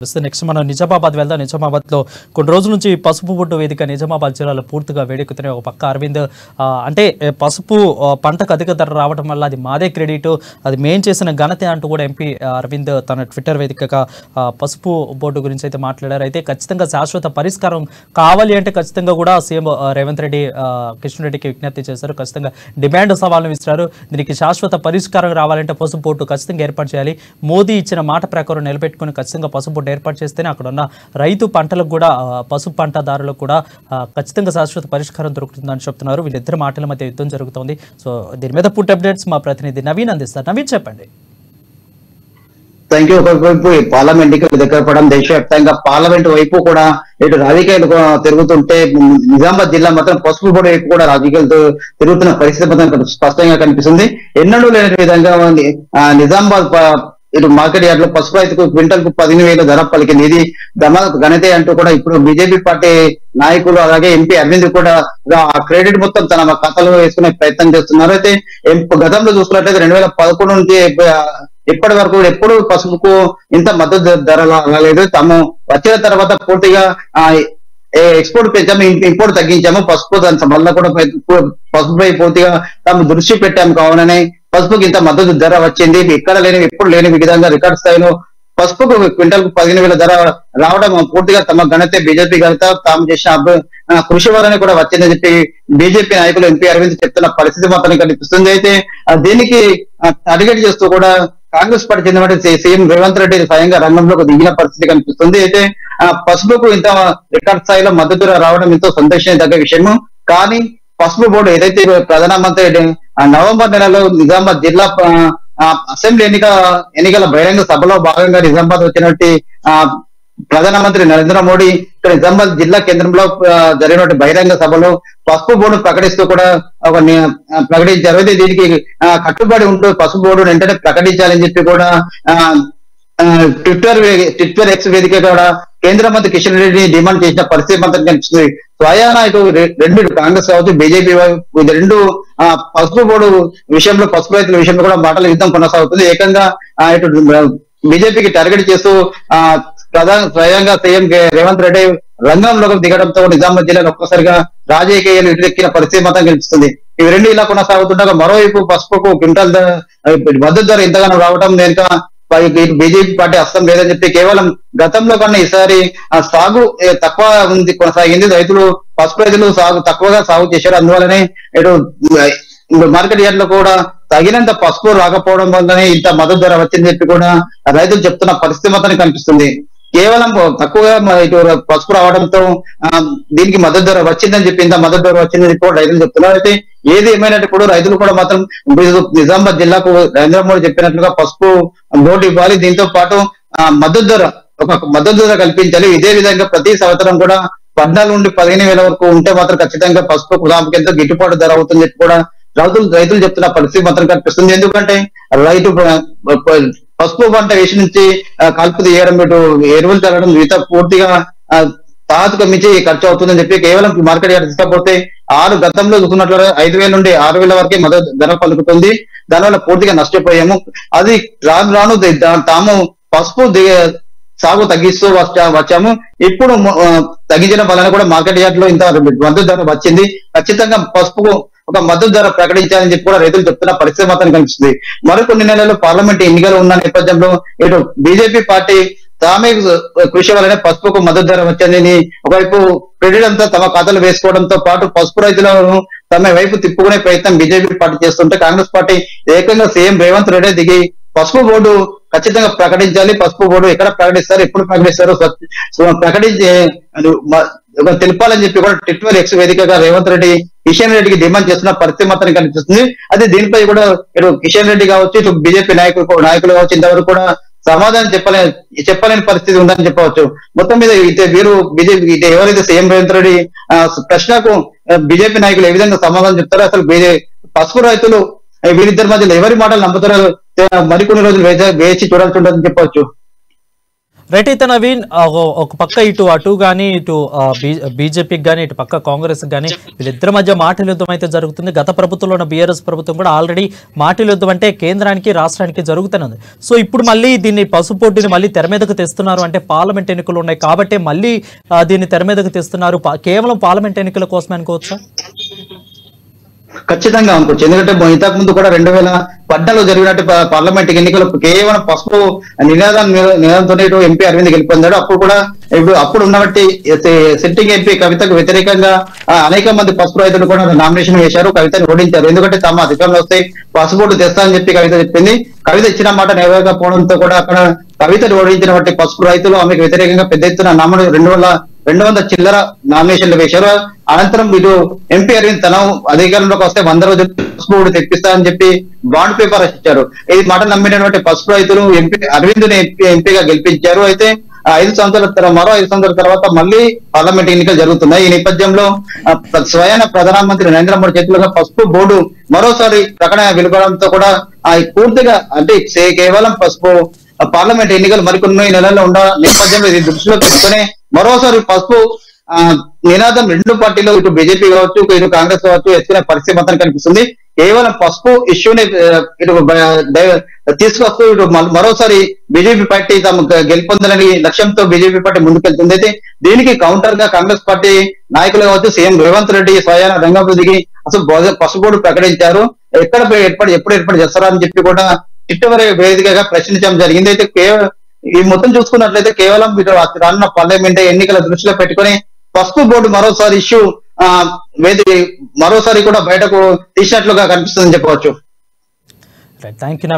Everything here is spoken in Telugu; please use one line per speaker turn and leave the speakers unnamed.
నెక్స్ట్ మనం నిజామాబాద్ వెళ్దాం. నిజామాబాద్ లో కొన్ని రోజుల నుంచి పసుపు బొట్టు వేదిక నిజామాబాద్ జిల్లాలో పూర్తిగా వేడెక్కుతున్నాయి. ఒక పక్క అరవింద్ అంటే పసుపు పంటకు అధిక ధర రావడం వల్ల అది మాదే క్రెడిట్, అది మేం చేసిన ఘనత అంటూ కూడా ఎంపీ అరవింద్ తన ట్విట్టర్ వేదికగా పసుపు బోర్డు గురించి అయితే మాట్లాడారు. అయితే ఖచ్చితంగా శాశ్వత పరిష్కారం కావాలి అంటే ఖచ్చితంగా కూడా సీఎం రేవంత్ రెడ్డి కిషన్ రెడ్డికి విజ్ఞప్తి చేశారు. ఖచ్చితంగా డిమాండ్ సవాళ్ళను విసిరారు. దీనికి శాశ్వత పరిష్కారం రావాలంటే పసుపు బోర్డు ఖచ్చితంగా ఏర్పాటు చేయాలి. మోదీ ఇచ్చిన మాట ప్రకారం నిలబెట్టుకుని ఖచ్చితంగా పసుపు ఏర్పాటు చేస్తేనే అక్కడ ఉన్న రైతు పంటలకు కూడా పసుపు పంటదారులకు కూడా ఖచ్చితంగా శాశ్వత పరిష్కారం దొరుకుతుందని చెప్తున్నారు. వీళ్ళిద్దరు మాటల మధ్య యుద్ధం జరుగుతోంది. సో దీని మీద పూర్తి అప్డేట్స్ మా ప్రతినిధి నవీన్ అందిస్తారు. నవీన్ చెప్పండి.
Thank you. ఒకవైపు పార్లమెంట్ దగ్గర పడడం, దేశవ్యాప్తంగా పార్లమెంట్ వైపు కూడా ఇటు రాజకీయాలు తిరుగుతుంటే నిజామాబాద్ జిల్లా మాత్రం పసుపు బోర్డు వైపు కూడా రాజకీయాలతో తిరుగుతున్న పరిస్థితి మాత్రం స్పష్టంగా కనిపిస్తుంది. ఎన్నడూ లేని విధంగా నిజామాబాద్ ఇటు మార్కెట్ యార్డ్ లో పసుపు రైతుకు క్వింటల్ కు 15,000 ధర పలికింది. ఇది ఘనతే అంటూ కూడా ఇప్పుడు బీజేపీ పార్టీ నాయకులు అలాగే ఎంపీ అరవింద్ కూడా ఆ క్రెడిట్ మొత్తం తన ఖాతాలో వేసుకునే ప్రయత్నం చేస్తున్నారు. అయితే గతంలో చూసుకున్నట్లయితే 2011 నుంచి ఇప్పటి వరకు ఎప్పుడు పసుపుకు ఇంత మద్దతు ధర రాలేదు. తాము వచ్చిన తర్వాత పూర్తిగా ఎక్స్పోర్ట్ పెంచాము, ఇంపోర్ట్ తగ్గించాము. పసుపు దాని వల్ల కూడా పసుపుపై పూర్తిగా తాము దృష్టి పెట్టాము. కావుననే పసుపుకి ఇంత మద్దతు ధర వచ్చింది. ఎప్పుడు లేని విధంగా రికార్డ్ స్థాయిలో పసుపుకు క్వింటల్ కు 15,000 ధర రావడం పూర్తిగా తమ ఘనతే, బీజేపీ ఘనత, తాము చేసిన కృషి వల్లనే కూడా వచ్చిందని చెప్పి బీజేపీ నాయకులు ఎంపీ అరవింద్ చెప్తున్న పరిస్థితి మాత్రం కనిపిస్తుంది. అయితే దీనికి టార్గెట్ చేస్తూ కూడా కాంగ్రెస్ పార్టీ చెందిన సీఎం రేవంత్ రెడ్డి స్వయంగా రంగంలోకి దిగిన పరిస్థితి కనిపిస్తుంది. అయితే పసుపుకు ఇంత రికార్డ్ స్థాయిలో మద్దతు రావడం ఎంతో సంతోషం తగ్గ విషయము. కానీ పసుపు బోర్డు ఏదైతే ప్రధానమంత్రి నవంబర్ నెలలో నిజామాబాద్ జిల్లా అసెంబ్లీ ఎన్నికల బహిరంగ సభలో భాగంగా నిజామాబాద్ వచ్చినట్టు ప్రధానమంత్రి నరేంద్ర మోడీ ఇక్కడ నిజామాబాద్ జిల్లా కేంద్రంలో జరిగినటువంటి బహిరంగ సభలో పసుపు బోర్డు ప్రకటిస్తూ కూడా ప్రకటించారు. అయితే దీనికి కట్టుబడి ఉంటూ పసుపు బోర్డు వెంటనే ప్రకటించాలని చెప్పి కూడా ట్విట్టర్ ఎక్స్ వేదిక కూడా కేంద్ర మంత్రి కిషన్ రెడ్డి డిమాండ్ చేసిన పరిస్థితి మాత్రం కనిపిస్తుంది. స్వయానా ఇటు రెండు కాంగ్రెస్ కావచ్చు, బీజేపీ రెండు పసుపు బోర్డు విషయంలో, పసుపు రైతుల విషయంలో కూడా మాటల యుద్ధం కొనసాగుతుంది. ఏకంగా ఇటు బీజేపీకి టార్గెట్ చేస్తూ స్వయంగా సీఎం రేవంత్ రెడ్డి రంగంలోకి దిగడంతో నిజామాబాద్ జిల్లాలో ఒక్కసారిగా రాజకీయాలు ఇటుకెక్కిన పరిస్థితి మాత్రం కనిపిస్తుంది. ఇవి రెండు ఇలా కొనసాగుతుండగా మరోవైపు పసుపుకు క్వింటల్ మద్దతు ధర ఇంతగానో రావడం వెనుక బీజేపీ పార్టీ అస్తం లేదని చెప్పి కేవలం గతంలో కన్నా ఈసారి సాగు తక్కువ ఉంది కొనసాగింది. పసుపు రైతులు తక్కువగా సాగు చేశారు. అందువల్లనే ఇటు మార్కెట్ యార్డ్ లో కూడా తగినంత పసుపు రాకపోవడం వల్లనే ఇంత మద్దతు ధర వచ్చిందని చెప్పి కూడా రైతులు చెప్తున్న పరిస్థితి మాత్రం కనిపిస్తుంది. కేవలం తక్కువగా ఇటు పసుపు రావడంతో దీనికి మద్దతు ధర వచ్చిందని చెప్పి ఇంత మద్దతు ధర వచ్చిందని చెప్పి కూడా రైతులు చెప్తున్నారు. అయితే ఏది ఏమైనప్పుడు రైతులు కూడా మాత్రం నిజామాబాద్ జిల్లాకు నరేంద్ర మోడీ చెప్పినట్లుగా పసుపు బోర్డు ఇవ్వాలి. దీంతో పాటు మద్దతు ధర కల్పించాలి. ఇదే విధంగా ప్రతి సంవత్సరం కూడా 14 నుండి 15,000 వరకు ఉంటే మాత్రం ఖచ్చితంగా పసుపు కులాంకి ఎంతో గిట్టుబాటు ధర అవుతుందని చెప్పి కూడా రైతులు చెప్తున్న పరిస్థితి మాత్రం కనిపిస్తుంది. ఎందుకంటే రైతు పసుపు పంట వేసి నుంచి కలుపు తీయడం, ఇటు ఎరువులు తగ్గడం, మిగతా పూర్తిగా తాతుకు మించి ఖర్చు అవుతుందని చెప్పి కేవలం మార్కెట్ యార్డ్ తీసుకపోతే గతంలో చూసుకున్నట్లు 5,000 నుండి 6,000 వరకే మద్దతు ధర పలుకుతుంది. దానివల్ల పూర్తిగా నష్టపోయాము. అది రాను తాము పసుపు సాగు తగ్గిస్తూ వచ్చాము. ఇప్పుడు తగ్గించడం వలన కూడా మార్కెట్ యార్డ్ లో ఇంత మద్దతు ధర వచ్చింది. ఖచ్చితంగా పసుపుకు ఒక మద్దతు ధర ప్రకటించాలని చెప్పి కూడా రైతులు చెప్తున్న పరిస్థితి మాత్రం కనిపిస్తుంది. మరికొన్ని నెలల్లో పార్లమెంట్ ఎన్నికలు ఉన్న నేపథ్యంలో ఇటు బీజేపీ పార్టీ తామే కృషి వల్లనే పసుపుకు మద్దతు ధర వచ్చిందని ఒకవైపు క్రెడిట్ అంతా తమ ఖాతాలు వేసుకోవడంతో పాటు పసుపు రైతులను తమ వైపు తిప్పుకునే ప్రయత్నం బీజేపీ పార్టీ చేస్తుంటే కాంగ్రెస్ పార్టీ ఏకంగా సీఎం రేవంత్ రెడ్డి దిగి పసుపు బోర్డు ఖచ్చితంగా ప్రకటించాలి. పసుపు బోర్డు ఎక్కడ ప్రకటిస్తారు, ఎప్పుడు ప్రకటిస్తారు ప్రకటించి తెలిపాలని చెప్పి కూడా ట్విట్టర్ ఎక్స్ వేదికగా రేవంత్ రెడ్డి కిషన్ రెడ్డికి డిమాండ్ చేస్తున్న పరిస్థితి మాత్రం కనిపిస్తుంది. అదే దీనిపై కూడా ఇటు కిషన్ రెడ్డి కావచ్చు, ఇటు బీజేపీ నాయకులు కావచ్చు, ఇంతవరకు కూడా సమాధానం చెప్పలేని పరిస్థితి ఉందని చెప్పవచ్చు. మొత్తం మీద వీరు బీజేపీ ఎవరైతే సీఎం రేవంత్ రెడ్డి ప్రశ్నకు బీజేపీ నాయకులు ఏ విధంగా సమాధానం చెప్తారో, అసలు పసుపు రైతులు వీరిద్దరి మధ్యలో ఎవరి మాటలు నమ్ముతారో మరికొన్ని రోజులు వేచి చూడాల్సి ఉంటుందని చెప్పవచ్చు.
రైట్ అయితే నవీన్, ఒక పక్క ఇటు అటు కానీ ఇటు బీజేపీకి కానీ ఇటు పక్క కాంగ్రెస్ కానీ వీళ్ళిద్దరి మధ్య మాటల యుద్ధం అయితే జరుగుతుంది. గత ప్రభుత్వంలో ఉన్న బీఆర్ఎస్ ప్రభుత్వం కూడా ఆల్రెడీ మాటల యుద్ధం అంటే కేంద్రానికి రాష్ట్రానికి జరుగుతున్నది. సో ఇప్పుడు మళ్ళీ దీన్ని పసుపోటుని మళ్ళీ తెర మీదకు తెస్తున్నారు. అంటే పార్లమెంట్ ఎన్నికలు ఉన్నాయి కాబట్టి మళ్ళీ దీన్ని తెర మీదకు తెస్తున్నారు. కేవలం పార్లమెంట్ ఎన్నికల కోసమే అనుకోవచ్చా?
ఖచ్చితంగా అనుకోవచ్చు. ఎందుకంటే ఇంతకు ముందు కూడా 2014 జరిగినట్టు పార్లమెంట్ ఎన్నికలు కేవలం పసుపు నినాదంతో ఇటు ఎంపీ అరవింద్ గెలుపొందాడు. అప్పుడు కూడా అప్పుడు ఉన్నటువంటి సిట్టింగ్ ఎంపీ కవితకు వ్యతిరేకంగా అనేక మంది పసుపు రైతులు కూడా నామినేషన్ వేశారు, కవితను ఓడించారు. ఎందుకంటే తమ అధికారంలో వస్తే పసుపు తెస్తా అని చెప్పి కవిత చెప్పింది. కవిత ఇచ్చిన మాట నెరవేరకపోవడంతో కూడా అక్కడ కవితను ఓడించినటువంటి పసుపు రైతులు ఆమెకు వ్యతిరేకంగా పెద్ద ఎత్తున 200 చిల్లర నామినేషన్లు వేశారు. అనంతరం ఇటు ఎంపీ అరవింద్ తన అధికారంలోకి వస్తే 100 రోజులు పసుపు తెప్పిస్తా అని చెప్పి బాండ్ పేపర్ ఇచ్చారు. ఈ మాట నమ్మినటువంటి పసుపు రైతులు ఎంపీ అరవింద్ ఎంపీగా గెలిపించారు. అయితే 5 సంవత్సరాల మరో 5 సంవత్సరాల తర్వాత మళ్ళీ పార్లమెంట్ ఎన్నికలు జరుగుతున్నాయి. ఈ నేపథ్యంలో స్వయాన ప్రధానమంత్రి నరేంద్ర మోడీ చేతులుగా పసుపు బోర్డు మరోసారి ప్రకటన వెలువడంతో కూడా పూర్తిగా అంటే కేవలం పసుపు పార్లమెంట్ ఎన్నికలు మరికొన్ని నెలల్లో ఉన్న నేపథ్యంలో ఇది దృష్టిలో పెట్టుకుని మరోసారి పసుపు నినాదం రెండు పార్టీలు ఇటు బీజేపీ కావచ్చు ఇటు కాంగ్రెస్ కావచ్చు ఎత్తుకునే పరిస్థితి మాత్రం కనిపిస్తుంది. కేవలం పసుపు ఇష్యూని ఇటు తీసుకొస్తూ ఇటు మరోసారి బీజేపీ పార్టీ తమ గెలుపొందాలని లక్ష్యంతో బీజేపీ పార్టీ ముందుకెళ్తుంది. అయితే దీనికి కౌంటర్ గా కాంగ్రెస్ పార్టీ నాయకులు కావచ్చు సీఎం రేవంత్ రెడ్డి స్వయాన రంగంలో దిగి అసలు పసుపు ప్రకటించారు. ఎప్పుడు ఏర్పాటు చేస్తారా అని చెప్పి కూడా ఇటీవల వేదికగా ప్రశ్నించడం జరిగింది. అయితే ఈ మొత్తం చూసుకున్నట్లయితే కేవలం రానున్న పార్లమెంట్ ఎన్నికల దృష్టిలో పెట్టుకుని పసుపు బోర్డు మరోసారి ఇష్యూ మరోసారి కూడా బయటకు తీసినట్లుగా కనిపిస్తుందని చెప్పవచ్చు.
Thank you.